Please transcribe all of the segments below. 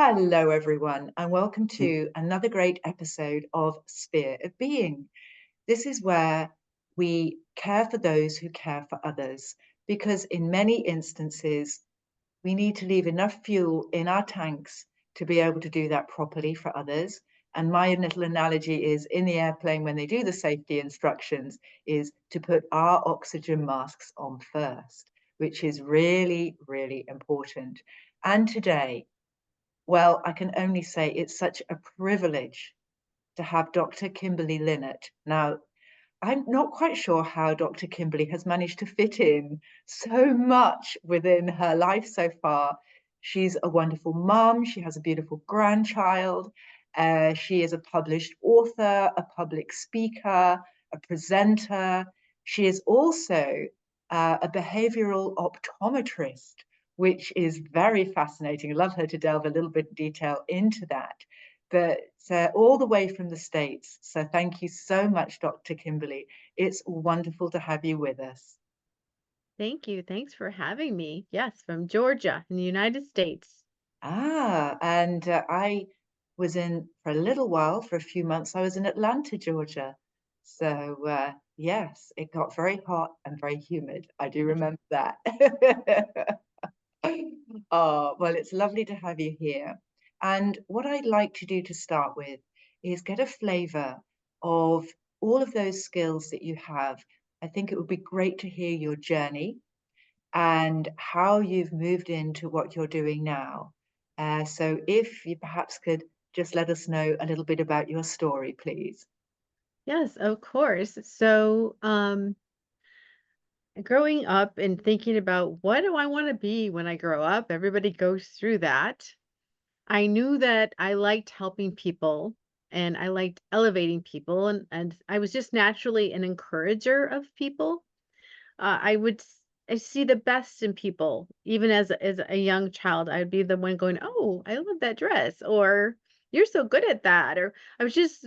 Hello, everyone, and welcome to another great episode of Sphere of Being. This is where we care for those who care for others, because in many instances, we need to leave enough fuel in our tanks to be able to do that properly for others. And my little analogy is in the airplane, when they do the safety instructions, is to put our oxygen masks on first, which is really, really important. And today, well, I can only say it's such a privilege to have Dr. Kimberley Linert. Now, I'm not quite sure how Dr. Kimberley has managed to fit in so much within her life so far. She's a wonderful mom. She has a beautiful grandchild. She is a published author, a public speaker, a presenter. She is also a behavioral optometrist, which is very fascinating. I'd love her to delve a little bit of detail into that. But all the way from the States. So thank you so much, Dr. Kimberley. It's wonderful to have you with us. Thank you. Thanks for having me. Yes, from Georgia in the United States. And I was in for a little while, for a few months, I was in Atlanta, Georgia. So yes, it got very hot and very humid. I do remember that. Oh, well, it's lovely to have you here. And what I'd like to do to start with is get a flavor of all of those skills that you have. I think it would be great to hear your journey and how you've moved into what you're doing now. So if you perhaps could just let us know a little bit about your story, please. Yes, of course. Growing up and thinking about what do I want to be when I grow up, everybody goes through that. I knew that I liked helping people and I liked elevating people, and I was just naturally an encourager of people. I see the best in people, even as a young child. I'd be the one going, "Oh, I love that dress," or "You're so good at that," or I was just,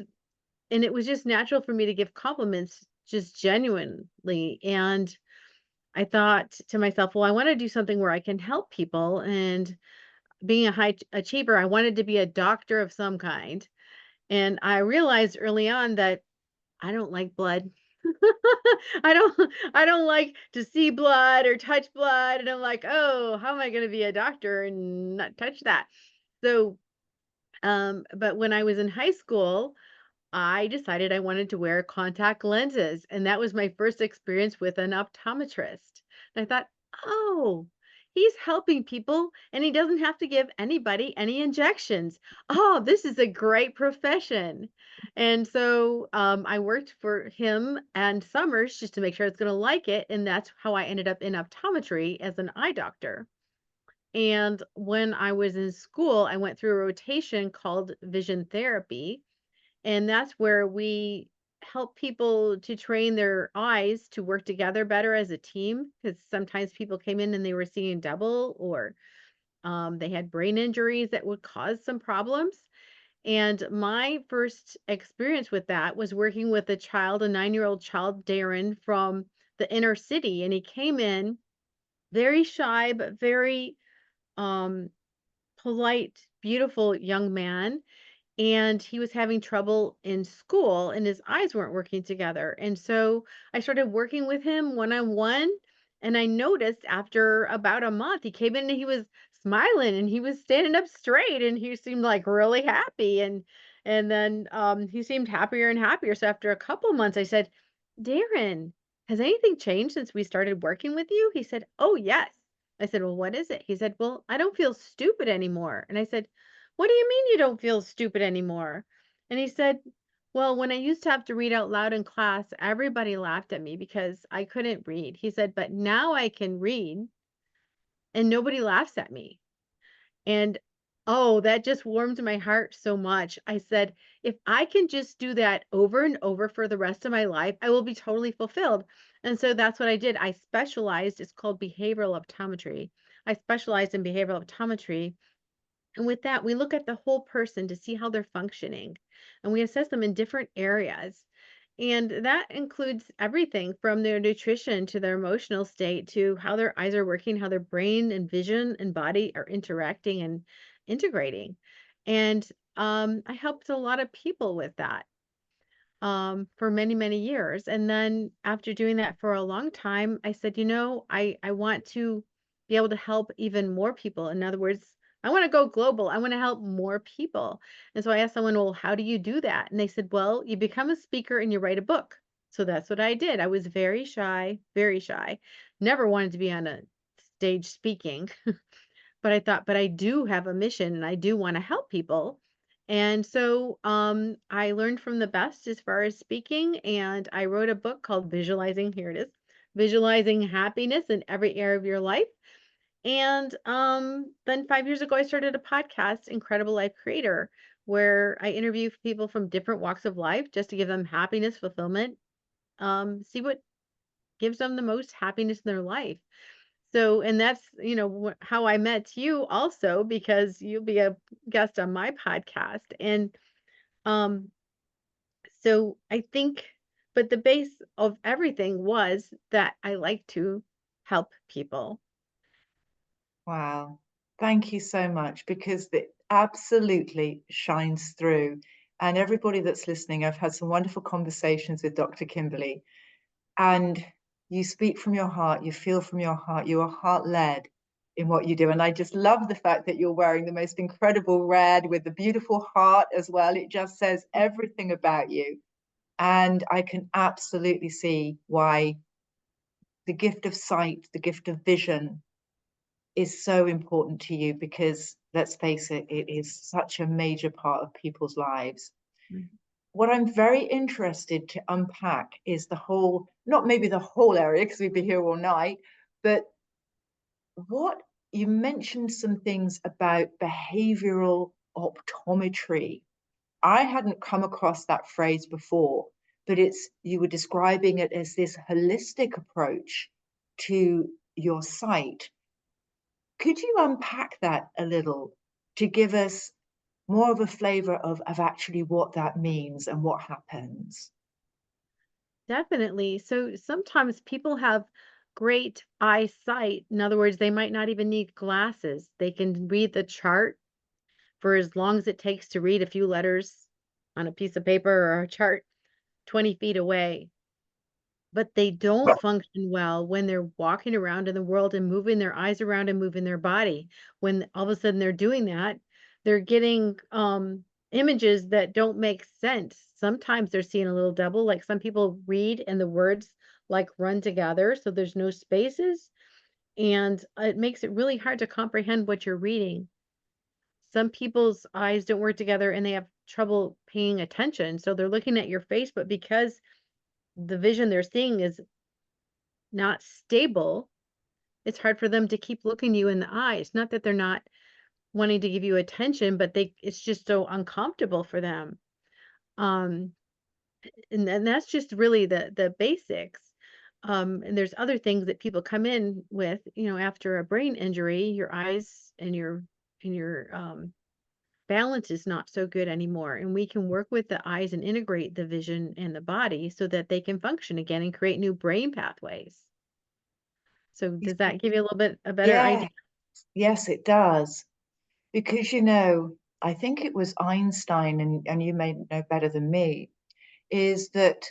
and it was just natural for me to give compliments just genuinely. And I thought to myself, well, I want to do something where I can help people. And being a high achiever, I wanted to be a doctor of some kind. And I realized early on that I don't like blood. I don't like to see blood or touch blood, and I'm like, "Oh, how am I gonna be a doctor and not touch that?" So, but when I was in high school, I decided I wanted to wear contact lenses, and that was my first experience with an optometrist. And I thought, "Oh, he's helping people and he doesn't have to give anybody any injections. Oh, this is a great profession." And so I worked for him and summers just to make sure I was going to like it. And that's how I ended up in optometry as an eye doctor. And when I was in school, I went through a rotation called vision therapy, and that's where we help people to train their eyes to work together better as a team. Because sometimes people came in and they were seeing double, or they had brain injuries that would cause some problems. And my first experience with that was working with a child, a 9-year-old child, Darren, from the inner city. And he came in very shy, but very um, polite, beautiful young man, and he was having trouble in school and his eyes weren't working together. And so I started working with him one on one. And I noticed after about a month, he came in and he was smiling and he was standing up straight and he seemed like really happy. And then he seemed happier and happier. So after a couple months, I said, "Darren, has anything changed since we started working with you?" He said, "Oh, yes." I said, "Well, what is it?" He said, "Well, I don't feel stupid anymore." And I said, "What do you mean you don't feel stupid anymore?" And he said, "Well, when I used to have to read out loud in class, everybody laughed at me because I couldn't read." He said, "But now I can read and nobody laughs at me." And oh, that just warmed my heart so much. I said, "If I can just do that over and over for the rest of my life, I will be totally fulfilled." And so that's what I did. I specialized, it's called behavioral optometry. I specialized in behavioral optometry, and with that, we look at the whole person to see how they're functioning, and we assess them in different areas. And that includes everything from their nutrition to their emotional state to how their eyes are working, how their brain and vision and body are interacting, integrating. And I helped a lot of people with that for many, many years. And then after doing that for a long time, I said, I want to be able to help even more people. In other words, I want to go global. I want to help more people. And so I asked someone, well, how do you do that? And they said, well, you become a speaker and you write a book. So that's what I did. I was very shy, never wanted to be on a stage speaking. But I thought, but I do have a mission and I do want to help people. And so I learned from the best as far as speaking, and I wrote a book called Visualizing, here it is, Visualizing Happiness in Every Area of Your Life. And then 5 years ago, I started a podcast, Incredible Life Creator, where I interview people from different walks of life just to give them happiness, fulfillment, see what gives them the most happiness in their life. So, and that's, how I met you also, because you'll be a guest on my podcast. And um, so I think, but the base of everything was that I like to help people. Wow. Thank you so much, because it absolutely shines through. And everybody that's listening, I've had some wonderful conversations with Dr. Kimberley, and you speak from your heart, you feel from your heart, you are heart-led in what you do. And I just love the fact that you're wearing the most incredible red with the beautiful heart as well. It just says everything about you. And I can absolutely see why the gift of sight, the gift of vision is so important to you, because let's face it, it is such a major part of people's lives. Mhm. What I'm very interested to unpack is the whole, not maybe the whole area, because we'd be here all night, but what you mentioned some things about behavioral optometry. I hadn't come across that phrase before, but you were describing it as this holistic approach to your sight. Could you unpack that a little to give us more of a flavor of actually what that means and what happens? Definitely. So sometimes people have great eyesight. In other words, they might not even need glasses. They can read the chart for as long as it takes to read a few letters on a piece of paper or a chart 20 feet away. But they don't function well when they're walking around in the world and moving their eyes around and moving their body. When all of a sudden they're doing that, they're getting images that don't make sense. Sometimes they're seeing a little double, like some people read and the words like run together, so there's no spaces, and it makes it really hard to comprehend what you're reading. Some people's eyes don't work together and they have trouble paying attention. So they're looking at your face, but because the vision they're seeing is not stable, it's hard for them to keep looking you in the eyes. Not that they're not wanting to give you attention, but it's just so uncomfortable for them. Um, and that's just really the basics. And there's other things that people come in with, after a brain injury, your eyes and your balance is not so good anymore. And we can work with the eyes and integrate the vision and the body so that they can function again and create new brain pathways. So does that give you a better Yeah, idea? yes, it does. Because, I think it was Einstein, and you may know better than me, is that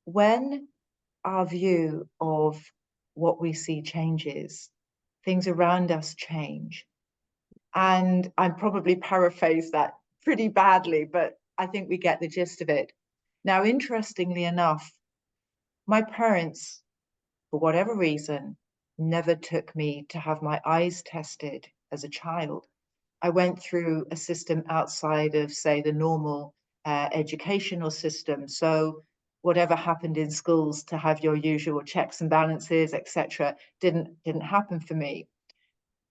when our view of what we see changes, things around us change. And I'm probably paraphrased that pretty badly, but I think we get the gist of it. Now, interestingly enough, my parents, for whatever reason, never took me to have my eyes tested as a child. I went through a system outside of, say, the normal educational system. So whatever happened in schools to have your usual checks and balances, etc., didn't happen for me.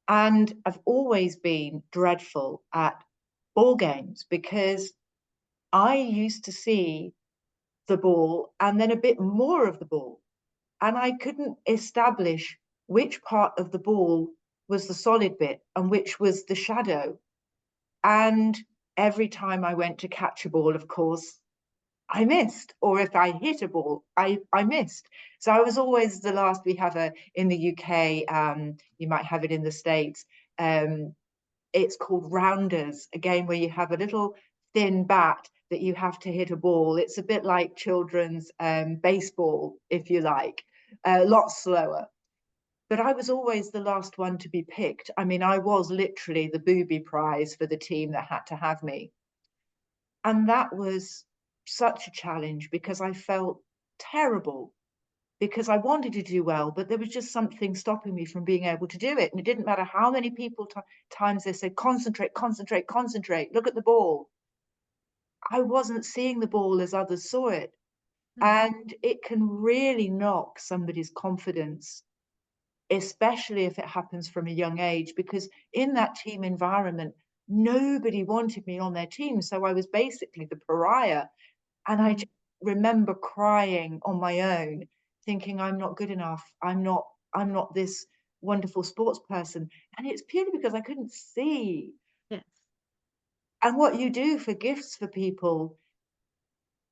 And I've always been dreadful at ball games, because I used to see the ball and then a bit more of the ball, and I couldn't establish which part of the ball was the solid bit and which was the shadow. And every time I went to catch a ball, of course, I missed. Or if I hit a ball, I missed. So I was always the last. We have in the UK, you might have it in the States, um, it's called rounders, a game where you have a little thin bat that you have to hit a ball. It's a bit like children's baseball, if you like, a lot slower. But I was always the last one to be picked. I mean, I was literally the booby prize for the team that had to have me. And that was such a challenge because I felt terrible because I wanted to do well, but there was just something stopping me from being able to do it. And it didn't matter how many people times they said, concentrate, concentrate, concentrate, look at the ball. I wasn't seeing the ball as others saw it. Mhm. And it can really knock somebody's confidence, especially if it happens from a young age, because in that team environment, nobody wanted me on their team. So I was basically the pariah. And I Mhm. just remember crying on my own, thinking I'm not good enough. I'm not this wonderful sports person. And it's purely because I couldn't see. Yes. And what you do for gifts for people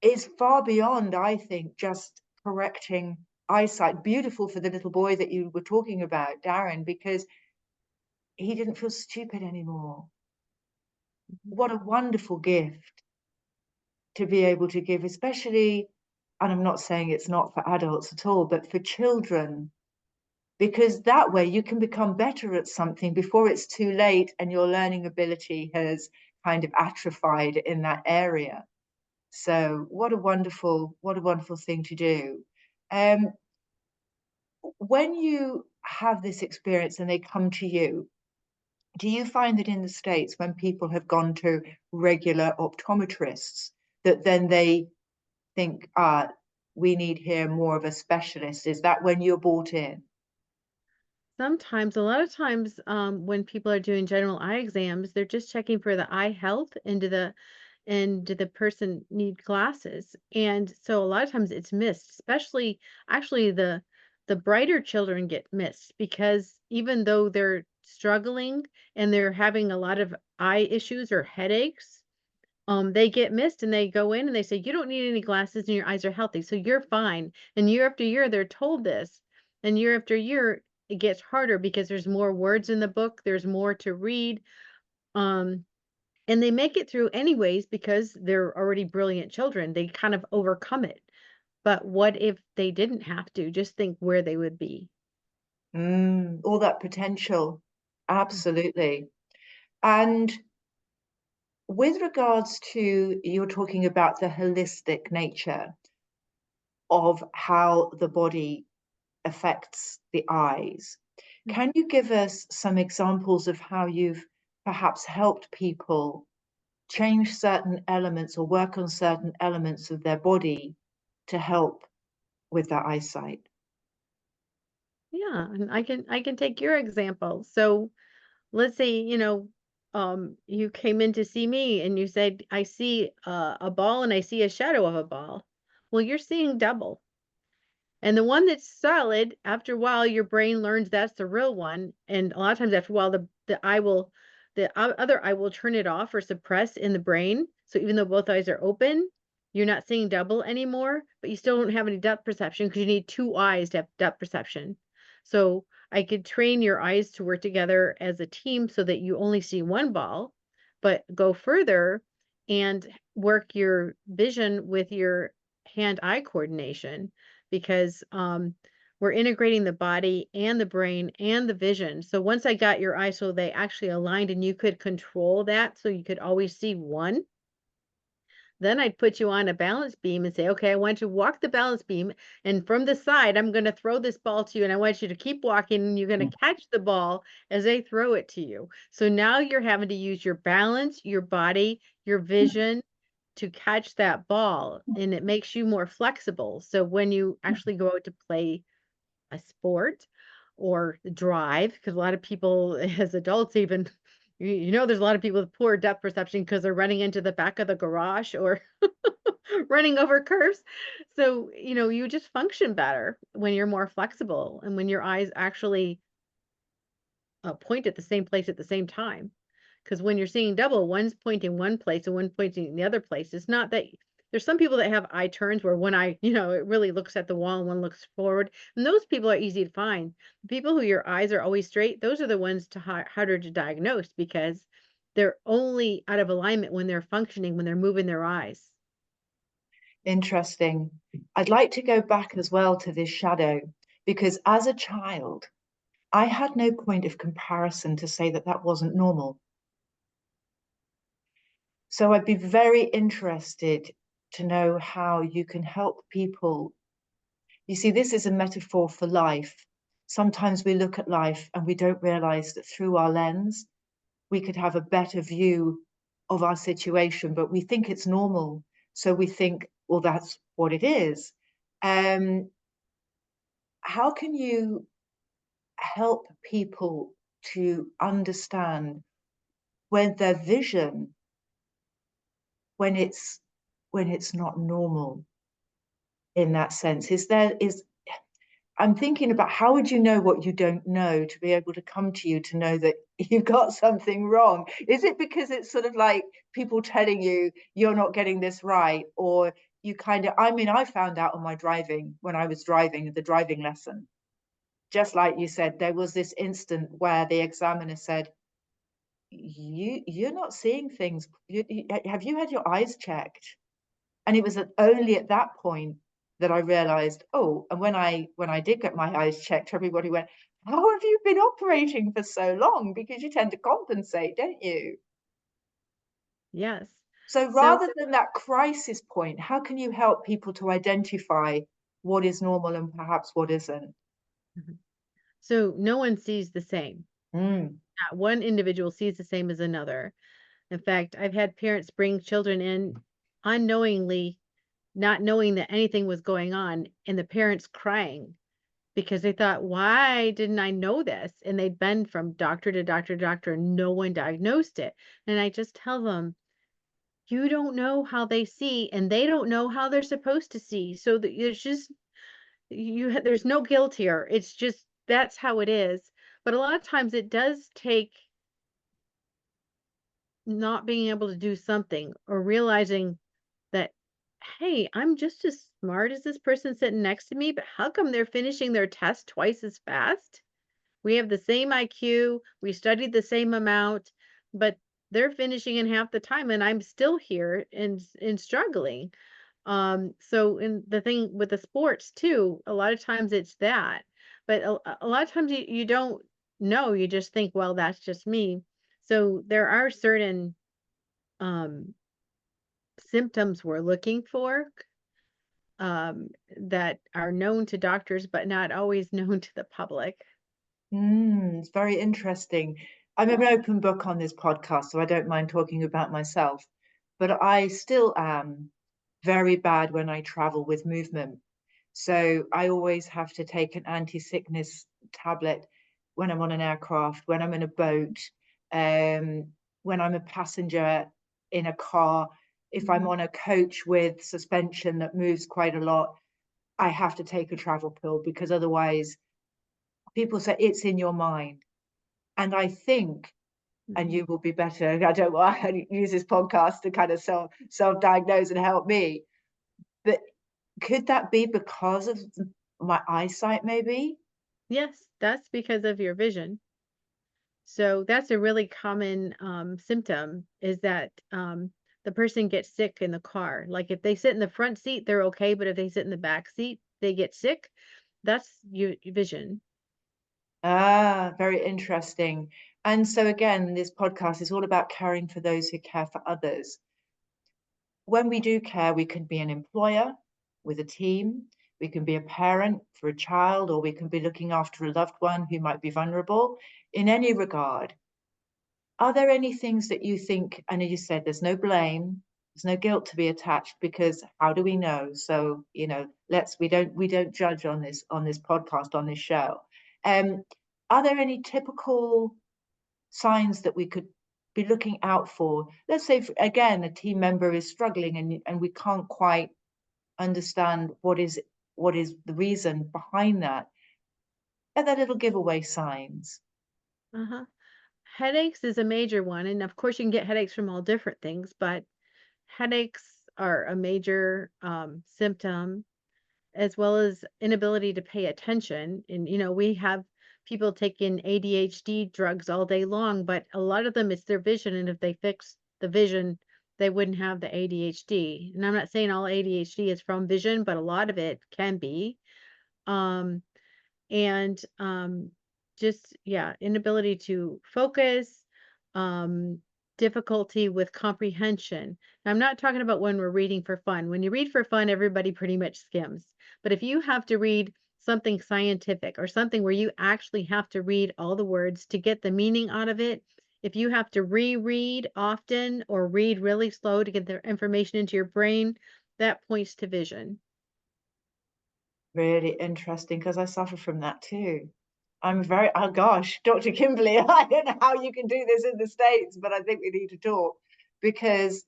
is far beyond, I think, just correcting eyesight. Beautiful for the little boy that you were talking about, Darren, because he didn't feel stupid anymore. Mhm. What a wonderful gift to be able to give, especially, and I'm not saying it's not for adults at all, but for children, because that way you can become better at something before it's too late and your learning ability has kind of atrophied in that area. So what a wonderful thing to do. Um, when you have this experience and they come to you, do you find that in the States, when people have gone to regular optometrists, that then they think, we need here more of a specialist? Is that when you're brought in? Sometimes, a lot of times, when people are doing general eye exams, they're just checking for the eye health and do the person need glasses? And so a lot of times it's missed, especially actually the brighter children get missed because even though they're struggling and they're having a lot of eye issues or headaches, they get missed and they go in and they say, you don't need any glasses and your eyes are healthy. So you're fine. And year after year, they're told this. And year after year, it gets harder because there's more words in the book, there's more to read. Um, and they make it through anyways because they're already brilliant children. They kind of overcome it. But what if they didn't have to? Just think where they would be. All that potential. Mm. Absolutely. And with regards to, you're talking about the holistic nature of how the body affects the eyes. Mhm. Can you give us some examples of how you've perhaps helped people change certain elements or work on certain elements of their body to help with their eyesight? Yeah, and I can take your example. So let's say, you came in to see me and you said, I see a ball and I see a shadow of a ball. Well, you're seeing double. And the one that's solid, after a while, your brain learns that's the real one. And a lot of times after a while, the other eye will turn it off or suppress in the brain. So even though both eyes are open, you're not seeing double anymore, but you still don't have any depth perception because you need two eyes to have depth perception. So I could train your eyes to work together as a team so that you only see one ball, but go further and work your vision with your hand-eye coordination because we're integrating the body and the brain and the vision. So once I got your eyes so they actually aligned and you could control that so you could always see one, then I'd put you on a balance beam and say, okay, I want you to walk the balance beam. And from the side, I'm going to throw this ball to you. And I want you to keep walking and you're going to catch the ball as they throw it to you. So now you're having to use your balance, your body, your vision to catch that ball. And it makes you more flexible. So when you actually go out to play a sport or drive, because a lot of people as adults even there's a lot of people with poor depth perception because they're running into the back of the garage or running over curves. So, you just function better when you're more flexible and when your eyes actually point at the same place at the same time. Because when you're seeing double, one's pointing one place and one pointing the other place. It's not that There's some people that have eye turns where one eye, it really looks at the wall and one looks forward. And those people are easy to find. The people who your eyes are always straight, those are the ones harder to diagnose because they're only out of alignment when they're functioning, when they're moving their eyes. Interesting. I'd like to go back as well to this shadow, because as a child, I had no point of comparison to say that that wasn't normal. So I'd be very interested to know how you can help people. You see, this is a metaphor for life. Sometimes we look at life and we don't realize that through our lens, we could have a better view of our situation, but we think it's normal. So we think, well, that's what it is. How can you help people to understand when their vision, when it's not normal in that sense? I'm thinking about, how would you know what you don't know to be able to come to you to know that you've got something wrong? Is it because it's sort of like people telling you you're not getting this right, or you kind of, I mean, I found out on my driving, when I was driving, the driving lesson, just like you said, there was this instant where the examiner said, you're not seeing things. Have you had your eyes checked? And it was only at that point that I realized, oh, and when I did get my eyes checked, everybody went, how have you been operating for so long? Because you tend to compensate, don't you? Yes. So So, rather than that crisis point, how can you help people to identify what is normal and perhaps what isn't? Mhm. So no one sees the same. Mm. Not one individual sees the same as another. In fact, I've had parents bring children in unknowingly, not knowing that anything was going on, and the parents crying because they thought, why didn't I know this? And they'd been from doctor to doctor to doctor, and no one diagnosed it. And I just tell them, you don't know how they see, and they don't know how they're supposed to see. So that there's just there's no guilt here. It's just that's how it is. But a lot of times it does take not being able to do something or realizing that, hey, I'm just as smart as this person sitting next to me, but how come they're finishing their test twice as fast? We have the same IQ, we studied the same amount, but they're finishing in half the time and I'm still here and struggling. So in the thing with the sports too, a lot of times it's that. But a lot of times you don't know, you just think, well, that's just me. So there are certain um symptoms we're looking for that are known to doctors but not always known to the public. It's very interesting. I'm an open book on this podcast, so I don't mind talking about myself, but I still am very bad when I travel with movement. So I always have to take an anti-sickness tablet when I'm on an aircraft, when I'm in a boat, when I'm a passenger in a car. If I'm Mhm. on a coach with suspension that moves quite a lot, I have to take a travel pill, because otherwise people say it's in your mind. And I think, and Mhm. you will be better, I don't want to use this podcast to kind of self-diagnose and help me, but could that be because of my eyesight, maybe? Yes, that's because of your vision. So that's a really common symptom is that the person gets sick in the car. Like if they sit in the front seat, they're okay, but if they sit in the back seat, they get sick. That's your vision. Ah, very interesting. And so again, this podcast is all about caring for those who care for others. When we do care, we can be an employer with a team, we can be a parent for a child, or we can be looking after a loved one who might be vulnerable. In any regard, are there any things that you think, I know you said there's no blame, there's no guilt to be attached, because how do we know? So, we don't judge on this podcast, on this show. Um, are there any typical signs that we could be looking out for? Let's say, again, a team member is struggling and we can't quite understand what is the reason behind that. Are there little giveaway signs? Uh-huh. Headaches is a major one, and of course you can get headaches from all different things, but headaches are a major symptom, as well as inability to pay attention. And, we have people taking ADHD drugs all day long, but a lot of them it's their vision. And if they fix the vision, they wouldn't have the ADHD. And I'm not saying all ADHD is from vision, but a lot of it can be. Um, and just, yeah, inability to focus, um, difficulty with comprehension. Now, I'm not talking about when we're reading for fun. When you read for fun, everybody pretty much skims. But if you have to read something scientific or something where you actually have to read all the words to get the meaning out of it, if you have to reread often or read really slow to get the information into your brain, that points to vision. Really interesting, because I suffer from that too. Oh gosh, Dr. Kimberley, I don't know how you can do this in the States, but I think we need to talk, because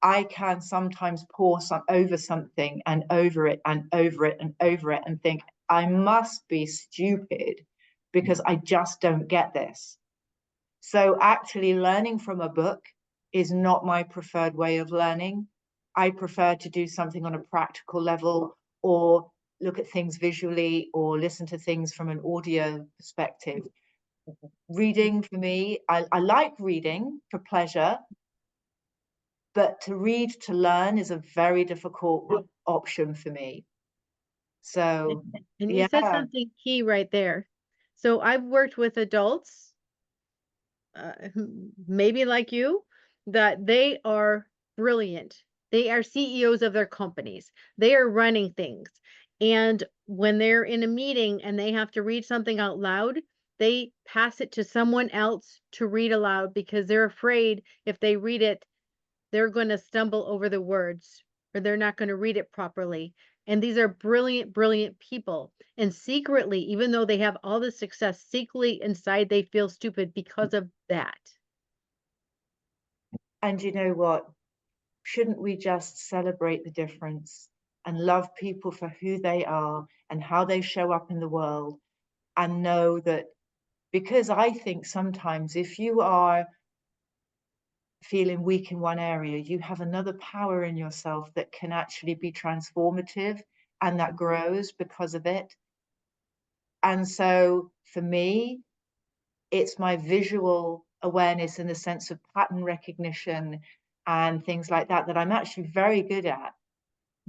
I can sometimes pore over something and over it and over it and over it and think I must be stupid because I just don't get this. So actually learning from a book is not my preferred way of learning. I prefer to do something on a practical level, or look at things visually, or listen to things from an audio perspective. Reading for me, I like reading for pleasure, but to read to learn is a very difficult option for me. So And you said yeah, something key right there. So I've worked with adults, maybe like you, that they are brilliant. They are CEOs of their companies. They are running things. And when they're in a meeting and they have to read something out loud, they pass it to someone else to read aloud because they're afraid if they read it, they're gonna stumble over the words or they're not gonna read it properly. And these are brilliant, brilliant people. And secretly, even though they have all the success, secretly inside they feel stupid because of that. and you know what? Shouldn't we just celebrate the difference and love people for who they are and how they show up in the world, and know that, because I think sometimes if you are feeling weak in one area, you have another power in yourself that can actually be transformative and that grows because of it. And so for me, it's my visual awareness in the sense of pattern recognition and things like that that I'm actually very good at.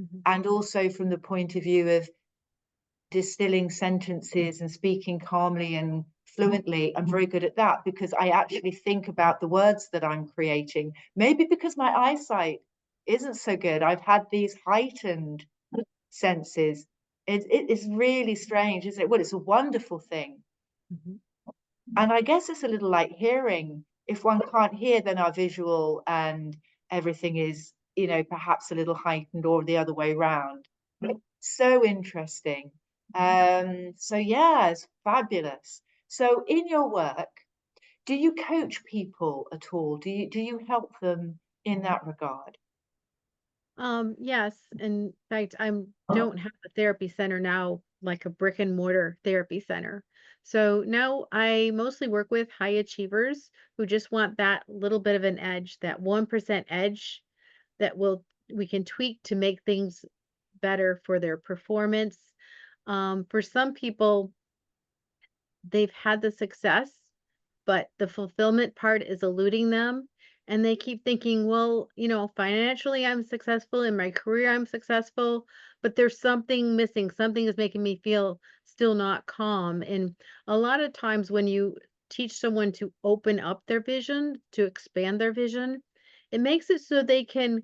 Mhm. And also from the point of view of distilling sentences and speaking calmly and fluently, I'm very good at that because I actually think about the words that I'm creating. Maybe because my eyesight isn't so good, I've had these heightened senses. It's really strange, isn't it? Well, it's a wonderful thing. Mhm. And I guess it's a little like hearing. If one can't hear, then our visual and everything is, perhaps a little heightened, or the other way round. So interesting. So yeah, it's fabulous. So in your work, do you coach people at all? Do you help them in that regard? Yes. In fact, don't have a therapy center now, like a brick and mortar therapy center. So now I mostly work with high achievers who just want that little bit of an edge, that 1% edge that we can tweak to make things better for their performance. For some people, they've had the success, but the fulfillment part is eluding them. And they keep thinking, well, financially, I'm successful. In my career, I'm successful, but there's something missing. Something is making me feel still not calm. And a lot of times, when you teach someone to open up their vision, to expand their vision, it makes it so they can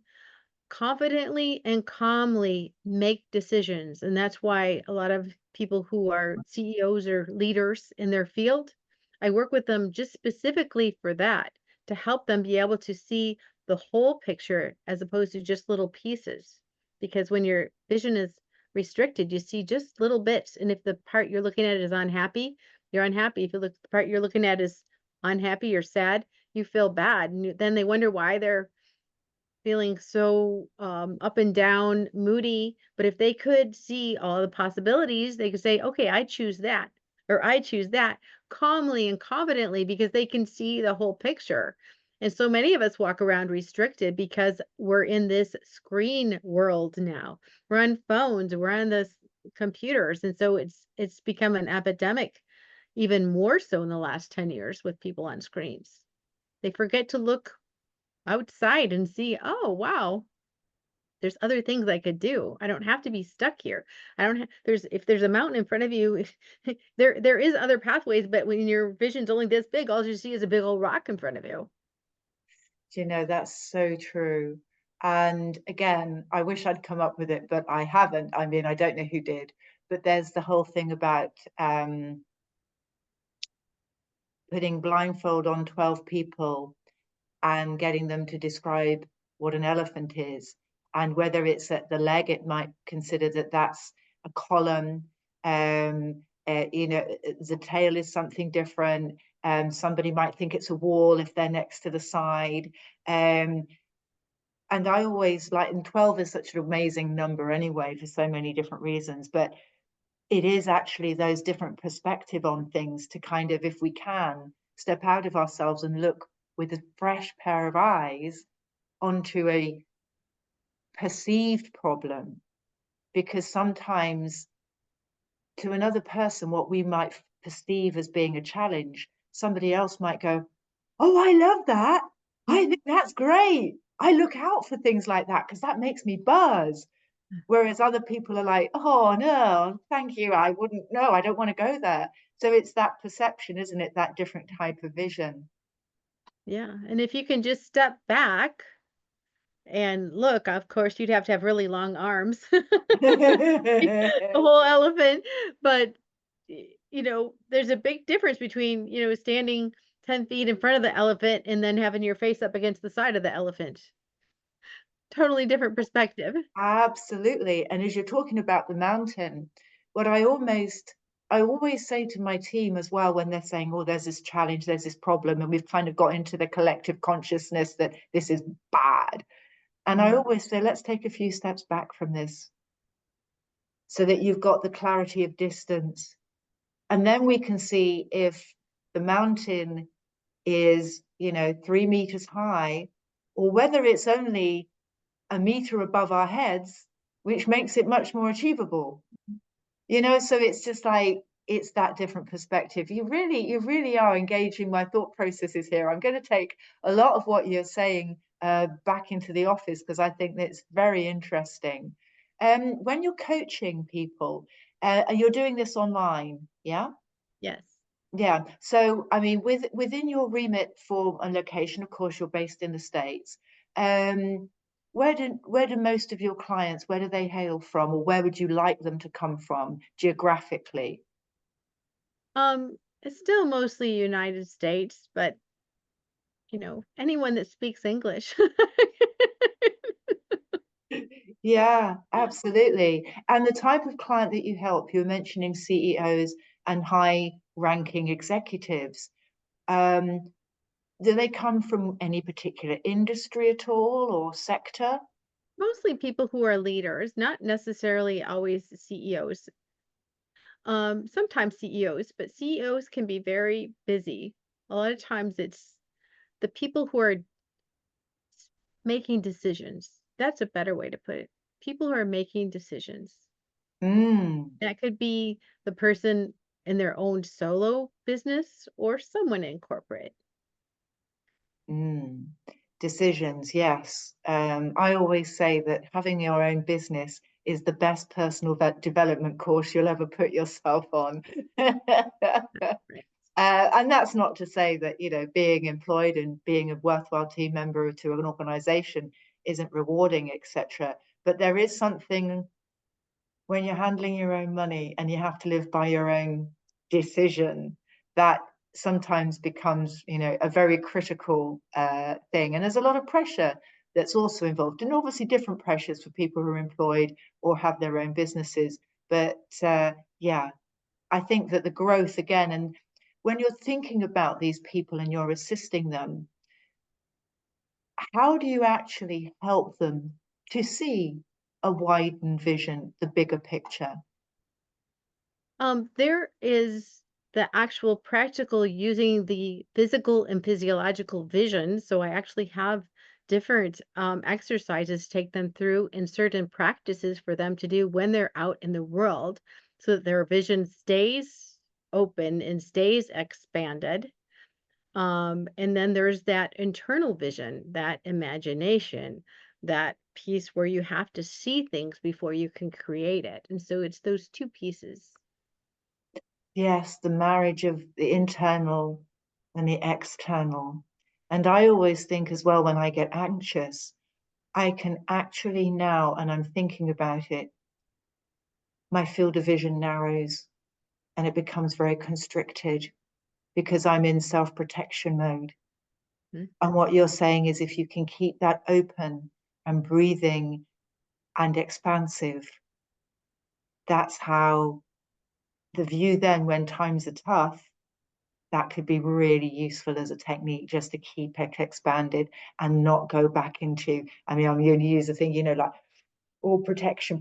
confidently and calmly make decisions. And that's why a lot of people who are CEOs or leaders in their field, I work with them just specifically for that, to help them be able to see the whole picture as opposed to just little pieces. Because when your vision is restricted, you see just little bits. And if the part you're looking at is unhappy, you're unhappy. If the part you're looking at is unhappy or sad, you feel bad. And then they wonder why they're feeling so up and down, moody. But if they could see all the possibilities, they could say, okay, I choose that, or I choose that calmly and confidently because they can see the whole picture. And so many of us walk around restricted because we're in this screen world now. We're on phones, we're on this computers, and so it's become an epidemic, even more so in the last 10 years with people on screens. They forget to look outside and see, oh wow, there's other things I could do. I don't have to be stuck here. I don't have there's if there's a mountain in front of you, there is other pathways, but when your vision's only this big, all you see is a big old rock in front of you. You know, that's so true. And again, I wish I'd come up with it, but I haven't. I mean, I don't know who did, but there's the whole thing about putting blindfold on 12 people and getting them to describe what an elephant is. And whether it's at the leg, it might consider that that's a column. You know, the tail is something different. Somebody might think it's a wall if they're next to the side. Um, and I always like, and 12 is such an amazing number anyway, for so many different reasons. But it is actually those different perspective on things to kind of, if we can, step out of ourselves and look with a fresh pair of eyes onto a perceived problem. Because sometimes to another person, what we might perceive as being a challenge, somebody else might go, oh, I love that. I think that's great. I look out for things like that because that makes me buzz. Whereas other people are like, oh, no, thank you. I wouldn't, no, I don't want to go there. So it's that perception, isn't it? That different type of vision. Yeah, and if you can just step back and look, of course, you'd have to have really long arms. The whole elephant, but, there's a big difference between, standing 10 feet in front of the elephant and then having your face up against the side of the elephant. Totally different perspective. Absolutely. And as you're talking about the mountain, what I always say to my team as well when they're saying, oh, there's this challenge, there's this problem, and we've kind of got into the collective consciousness that this is bad. And I Mhm. always say, let's take a few steps back from this so that you've got the clarity of distance. And then we can see if the mountain is, 3 meters high, or whether it's only a meter above our heads, which makes it much more achievable. So it's just like it's that different perspective. You really are engaging my thought processes here. I'm going to take a lot of what you're saying back into the office because I think that's very interesting. When you're coaching people, you're doing this online, yeah? Yes. Yeah. So, I mean, within your remit for a location, of course, you're based in the States. Um, where do most of your clients, where do they hail from, or where would you like them to come from geographically? It's still mostly United States, but, anyone that speaks English. Yeah, absolutely. And the type of client that you help, you were mentioning CEOs and high-ranking executives. Um, do they come from any particular industry at all or sector? Mostly people who are leaders, not necessarily always CEOs. Sometimes CEOs, but CEOs can be very busy. A lot of times it's the people who are making decisions. That's a better way to put it. People who are making decisions. Mm. That could be the person in their own solo business or someone in corporate. Mm. Decisions, yes. I always say that having your own business is the best personal development course you'll ever put yourself on. Right. And that's not to say that, being employed and being a worthwhile team member to an organization isn't rewarding, etc. But there is something when you're handling your own money and you have to live by your own decision, that sometimes becomes, a very critical thing. And there's a lot of pressure that's also involved, and obviously different pressures for people who are employed or have their own businesses. But yeah, I think that the growth again, and when you're thinking about these people and you're assisting them, how do you actually help them to see a widened vision, the bigger picture? There is the actual practical using the physical and physiological vision. So I actually have different exercises to take them through and certain practices for them to do when they're out in the world so that their vision stays open and stays expanded. And then there's that internal vision, that imagination, that piece where you have to see things before you can create it. And so it's those two pieces. Yes, the marriage of the internal and the external. And I always think as well, when I get anxious, I can actually now, and I'm thinking about it, my field of vision narrows and it becomes very constricted because I'm in self-protection mode. Mhm. And what you're saying is if you can keep that open and breathing and expansive, that's how the view then, when times are tough, that could be really useful as a technique just to keep it expanded and not go back into, I mean, I'm going to use the thing, like all protection,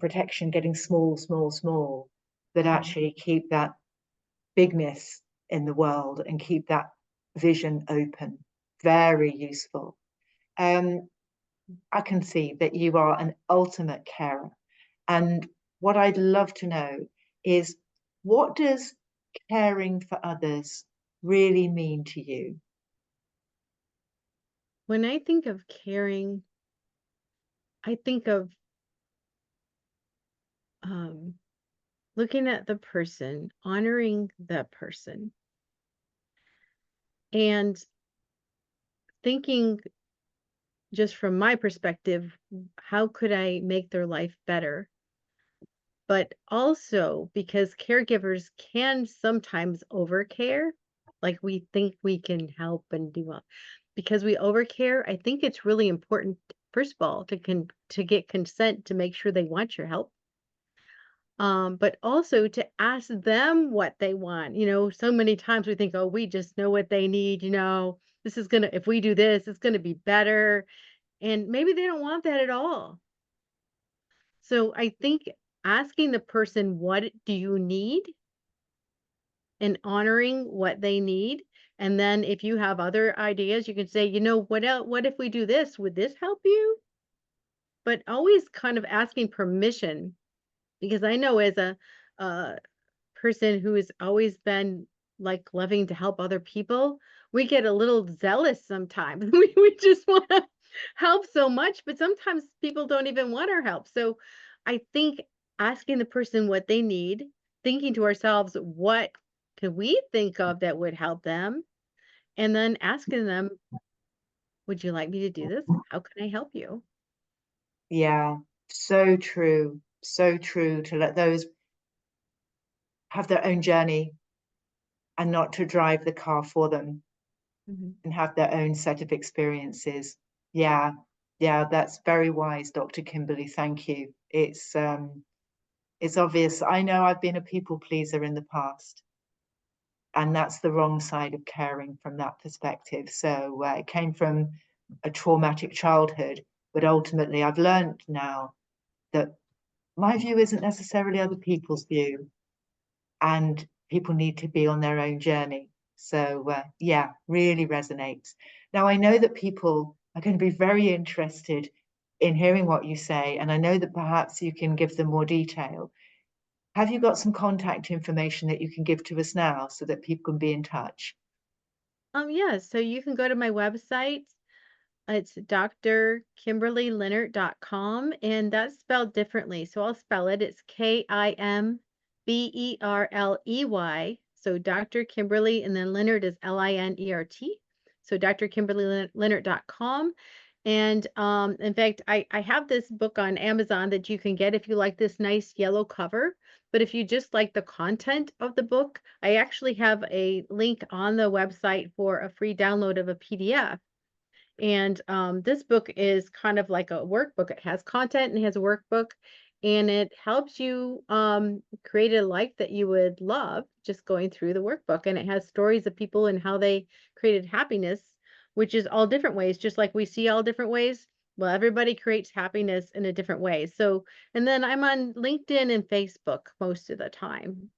getting small, small, small, but Mhm. actually keep that bigness in the world and keep that vision open. Very useful. Um, I can see that you are an ultimate carer. And what I'd love to know is, what does caring for others really mean to you? When I think of caring, I think of um, looking at the person, honoring the person, and thinking just from my perspective, how could I make their life better? But also because caregivers can sometimes overcare, like we think we can help and do well. Because we overcare, I think it's really important, first of all, to get consent to make sure they want your help. But also to ask them what they want. So many times we think, oh, we just know what they need, this is gonna, if we do this, it's gonna be better. And maybe they don't want that at all. So I think asking the person, what do you need? And honoring what they need. And then if you have other ideas, you can say, what else, what if we do this? Would this help you? But always kind of asking permission, because I know as a person who has always been like loving to help other people, we get a little zealous sometimes. We just want to help so much, but sometimes people don't even want our help. So I think asking the person what they need, thinking to ourselves, what can we think of that would help them? And then asking them, would you like me to do this? How can I help you? Yeah, so true. So true to let those have their own journey and not to drive the car for them Mhm. and have their own set of experiences. Yeah, yeah, that's very wise, Dr. Kimberly. Thank you. It's obvious. I know I've been a people pleaser in the past, and that's the wrong side of caring from that perspective. So it came from a traumatic childhood, but ultimately I've learned now that my view isn't necessarily other people's view, and people need to be on their own journey. So yeah, really resonates. Now I know that people are going to be very interested in hearing what you say, and I know that perhaps you can give them more detail. Have you got some contact information that you can give to us now so that people can be in touch? Yeah, so you can go to my website. It's drkimberleylinert.com, and that's spelled differently. So I'll spell it. It's Kimberley. So Dr. Kimberly, and then Linert is Linert. So drkimberleylinert.com. And in fact, I have this book on Amazon that you can get if you like this nice yellow cover. But if you just like the content of the book, I actually have a link on the website for a free download of a PDF. And this book is kind of like a workbook. It has content and it has a workbook, and it helps you create a life that you would love just going through the workbook. And it has stories of people and how they created happiness, which is all different ways, just like we see all different ways. Well, everybody creates happiness in a different way. So, and then I'm on LinkedIn and Facebook most of the time.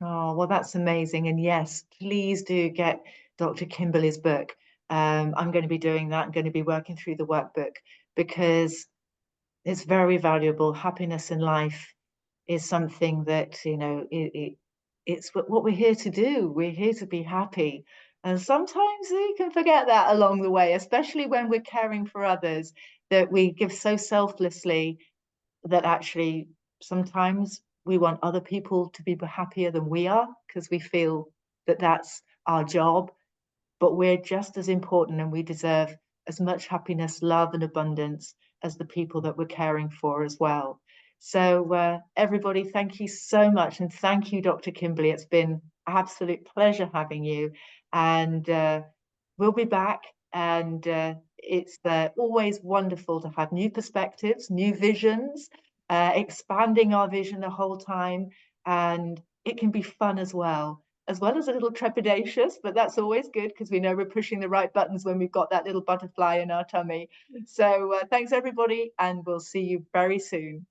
Oh, well, that's amazing. And yes, please do get Dr. Kimberley's book. I'm going to be doing that. I'm going to be working through the workbook because it's very valuable. Happiness in life is something that, it's what we're here to do. We're here to be happy. And sometimes we can forget that along the way, especially when we're caring for others, that we give so selflessly that actually sometimes we want other people to be happier than we are because we feel that that's our job, but we're just as important and we deserve as much happiness, love, and abundance as the people that we're caring for as well. So, everybody, thank you so much. And thank you, Dr. Kimberley. It's been absolute pleasure having you. And we'll be back. And it's always wonderful to have new perspectives, new visions, expanding our vision the whole time. And it can be fun as well as a little trepidatious, but that's always good because we know we're pushing the right buttons when we've got that little butterfly in our tummy. So thanks, everybody, and we'll see you very soon.